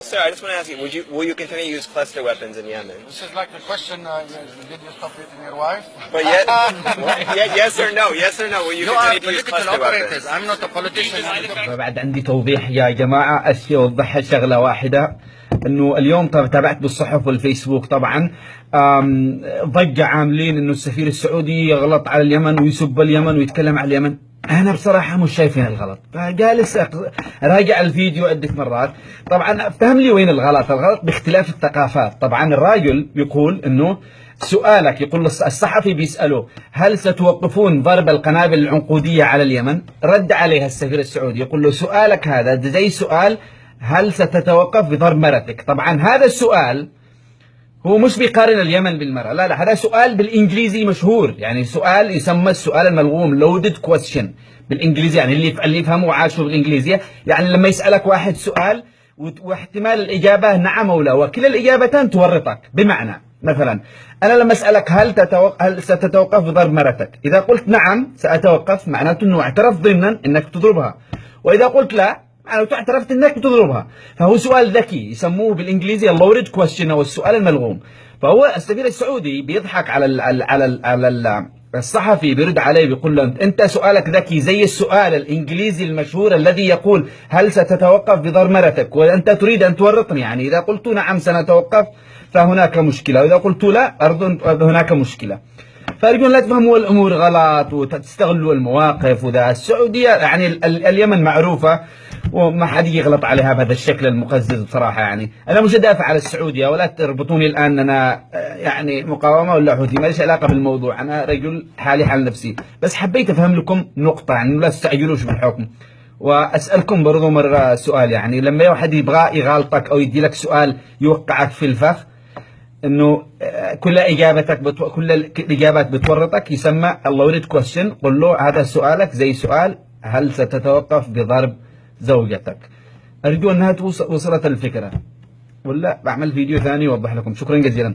Sir, I just want to ask you, will you continue to use cluster weapons in Yemen? This is like the question, did you stop hitting your wife? But yes or no? Yes or no? Will you continue to use cluster weapons? I'm not a politician. بعد عندي توضيح يا جماعة، أشياء أوضحها شغلة واحدة، إنه اليوم تابعت بالصحف والفيسبوك طبعا ضجة عاملين إنه السفير السعودي يغلط على اليمن ويسب اليمن ويتكلم على اليمن. أنا بصراحة مش شايفين الغلط، فجالس راجع الفيديو عدة مرات. طبعا فهم لي وين الغلط باختلاف الثقافات. طبعا الراجل يقول إنه سؤالك، يقول الصحفي بيسأله هل ستوقفون ضرب القنابل العنقودية على اليمن؟ رد عليها السفير السعودي يقول له سؤالك هذا زي سؤال هل ستتوقف بضرب مرتك. طبعا هذا السؤال هو مش بيقارن اليمن بالمرأة، لا هذا سؤال بالإنجليزي مشهور، يعني سؤال يسمى السؤال الملغوم loaded question بالإنجليزي، يعني اللي يفهموا وعاشوا بالإنجليزية، يعني لما يسألك واحد سؤال واحتمال الإجابة نعم أو لا، وكلا الإجابتان تورطك. بمعنى مثلا أنا لما أسألك هل ستتوقف بضرب مرتك، إذا قلت نعم سأتوقف معناته أنه اعترف ضمنا أنك تضربها، وإذا قلت لا معناته اعترفت أنك بتضربها. فهو سؤال ذكي، يسموه بالإنجليزي اللورد كويستشن أو السؤال الملغوم. فهو السفير السعودي بيضحك على الصحفي، بيرد عليه بيقول له أنت سؤالك ذكي زي السؤال الإنجليزي المشهور الذي يقول هل ستتوقف بضرب مرتك، وأنت تريد أن تورطني، يعني إذا قلت نعم سنتوقف فهناك مشكلة، وإذا قلت لا هناك مشكلة. فأرجو لا تفهموا الأمور غلط وتستغلوا المواقف. وذا السعودية يعني اليمن معروفة وما حد يغلط عليها بهذا الشكل المقزز بصراحة. يعني أنا مش أدافع على السعودية، ولا تربطوني الآن أنا يعني مقاومة ولا حوثي، ما ليش علاقة بالموضوع، أنا رجل حالي حال نفسي، بس حبيت أفهم لكم نقطة، يعني لا تستعجلوش بالحكم. وأسألكم برضو مرة سؤال، يعني لما واحد يبغى يغالطك أو يدي لك سؤال يوقعك في الفخ، انه كل الاجابات بتورطك، يسمى اللورد كويستشن. قل له هذا سؤالك زي سؤال هل ستتوقف بضرب زوجتك. ارجو انها وصلت الفكرة، ولا بعمل فيديو ثاني يوضح لكم. شكرا جزيلا.